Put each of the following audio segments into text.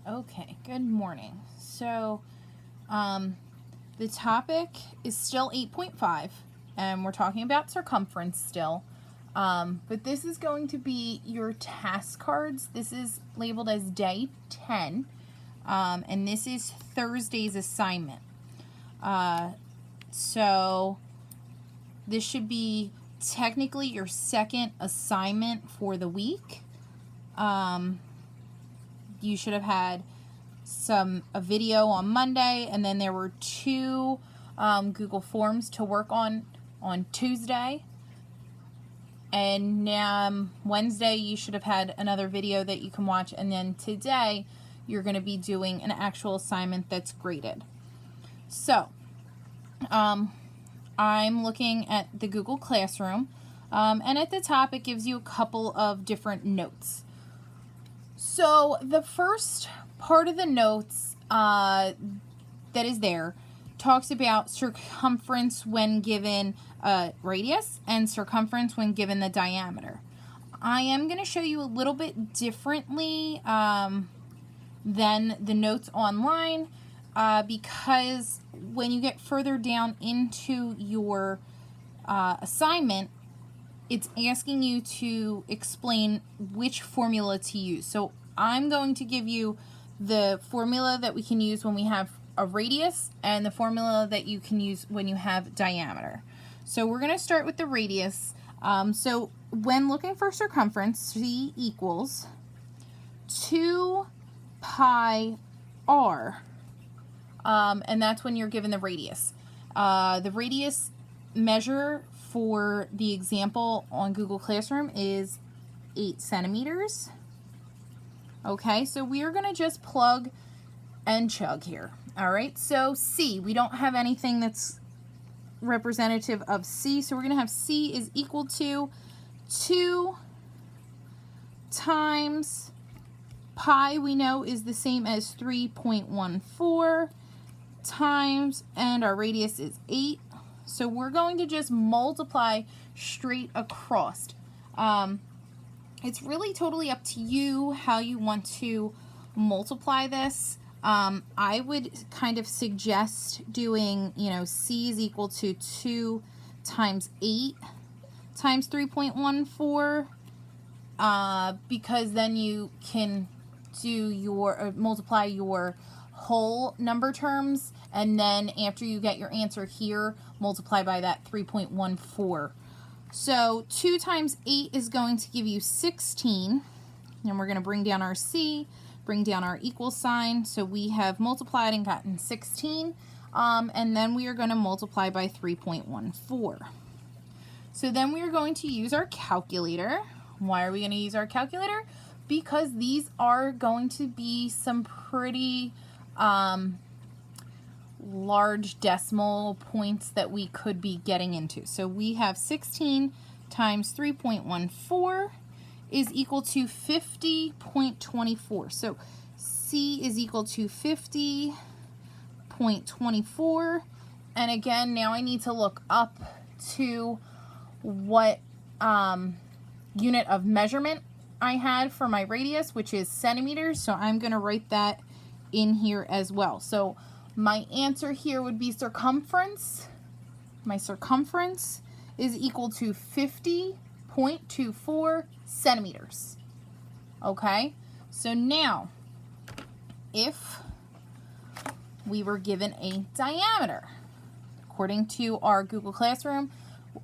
Okay, good morning. So, the topic is still 8.5, and we're talking about circumference still. But this is going to be your task cards. This is labeled as day 10, and this is Thursday's assignment. So, this should be technically your second assignment for the week. You should have had a video on Monday, and then there were two Google Forms to work on Tuesday. And now Wednesday you should have had another video that you can watch, and then today you're going to be doing an actual assignment that's graded. So I'm looking at the Google Classroom, and at the top it gives you a couple of different notes. So the first part of the notes that is there talks about circumference when given a radius and circumference when given the diameter. I am going to show you a little bit differently than the notes online because when you get further down into your assignment, it's asking you to explain which formula to use. So I'm going to give you the formula that we can use when we have a radius and the formula that you can use when you have diameter. So we're going to start with the radius. So when looking for circumference, C equals 2 pi r. And that's when you're given the radius. The radius measure for the example on Google Classroom is 8 centimeters. Okay, so we are going to just plug and chug here. All right, so C, we don't have anything that's representative of C, so we're going to have C is equal to 2 times pi, we know, is the same as 3.14 times, and our radius is 8. So we're going to just multiply straight across. It's really totally up to you how you want to multiply this. I would kind of suggest doing, C is equal to 2 times 8 times 3.14 because then you can do multiply your whole number terms, and then after you get your answer here, multiply by that 3.14. So 2 times 8 is going to give you 16, and we're going to bring down our C, bring down our equal sign, so we have multiplied and gotten 16, and then we are going to multiply by 3.14. So then we are going to use our calculator. Why are we going to use our calculator? Because these are going to be some pretty large decimal points that we could be getting into. So we have 16 times 3.14 is equal to 50.24. So C is equal to 50.24. And again, now I need to look up to what unit of measurement I had for my radius, which is centimeters. So I'm going to write that in here as well. So my answer here would be circumference. My circumference is equal to 50.24 centimeters. Okay, so now if we were given a diameter, according to our Google Classroom,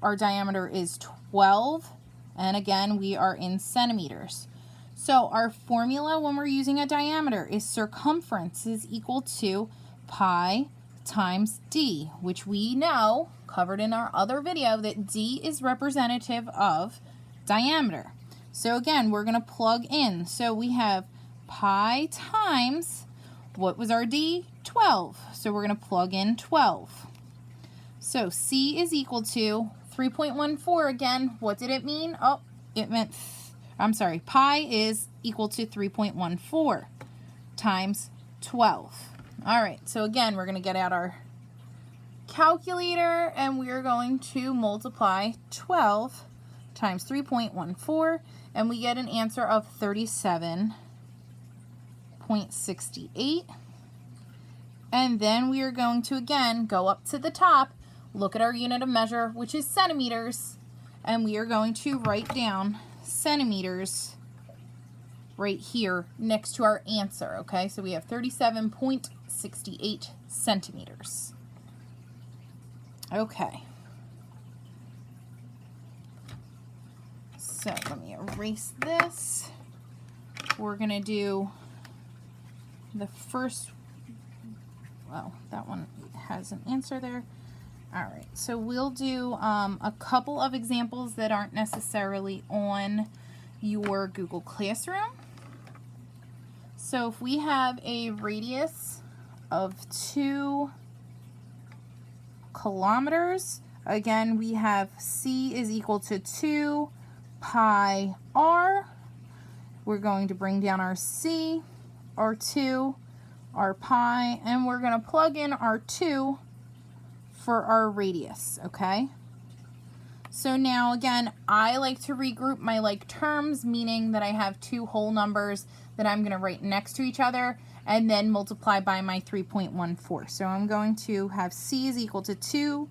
our diameter is 12, and again, we are in centimeters. So our formula when we're using a diameter is circumference is equal to pi times d, which we know, covered in our other video, that d is representative of diameter. So again, we're going to plug in. So we have pi times, what was our d? 12. So we're going to plug in 12. So C is equal to 3.14 again. What did it mean? Oh, it meant, pi is equal to 3.14 times 12. All right, so again, we're going to get out our calculator, and we are going to multiply 12 times 3.14, and we get an answer of 37 0.68. And then we are going to, again, go up to the top, look at our unit of measure, which is centimeters, and we are going to write down centimeters right here next to our answer, okay? So we have 37.68 centimeters. Okay. So let me erase this. We're going to do the first, well, that one has an answer there. All right, so we'll do a couple of examples that aren't necessarily on your Google Classroom. So if we have a radius of 2 kilometers, again, we have C is equal to 2 pi r. We're going to bring down our C, our 2, our pi, and we're going to plug in our 2 for our radius, okay? So now, again, I like to regroup my like terms, meaning that I have 2 whole numbers that I'm going to write next to each other and then multiply by my 3.14. So I'm going to have C is equal to 2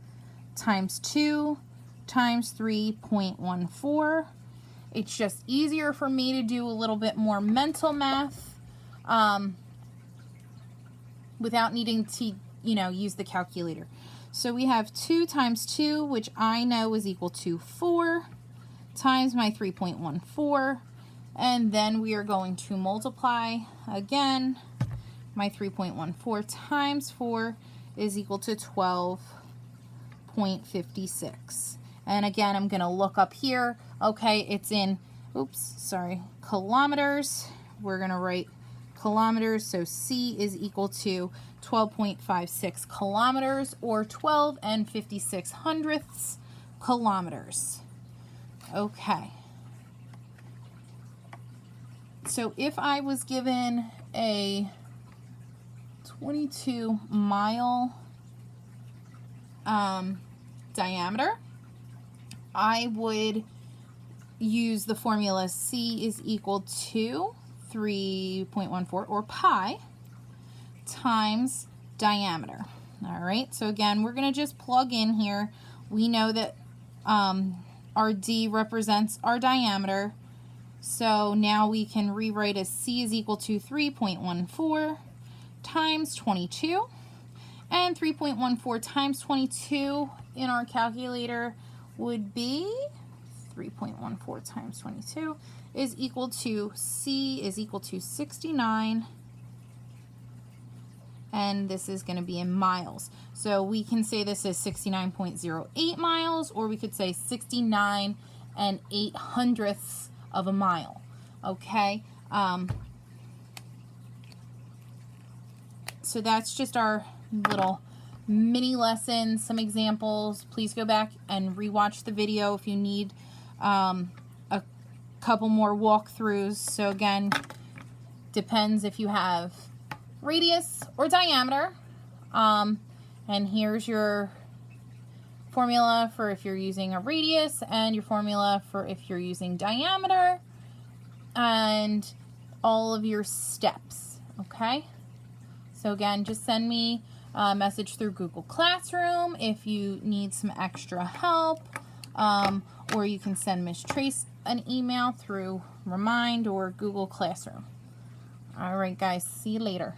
times 2 times 3.14. It's just easier for me to do a little bit more mental math without needing to, use the calculator. So we have 2 times 2, which I know is equal to 4, times my 3.14, and then we are going to multiply again. My 3.14 times 4 is equal to 12.56. And again, I'm going to look up here. Okay, it's in, kilometers. We're going to write kilometers, so C is equal to 12.56 kilometers, or 12 and 56 hundredths kilometers. Okay. So if I was given a 22-mile diameter, I would use the formula C is equal to 3.14, or pi, times diameter. All right, so again, we're going to just plug in here. We know that our D represents our diameter, so now we can rewrite as C is equal to 3.14 times 22, and 3.14 times 22 in our calculator would be 3.14 times 22 is equal to, C is equal to 69, and this is going to be in miles. So we can say this is 69.08 miles, or we could say 69 and 800ths of a mile. Okay, so that's just our little mini lesson, some examples. Please go back and rewatch the video if you need a couple more walkthroughs. So again, depends if you have radius or diameter. And here's your formula for if you're using a radius, and your formula for if you're using diameter, and all of your steps. Okay, so again, just send me a message through Google Classroom if you need some extra help, or you can send Miss Trace an email through Remind or Google Classroom. All right, guys, see you later.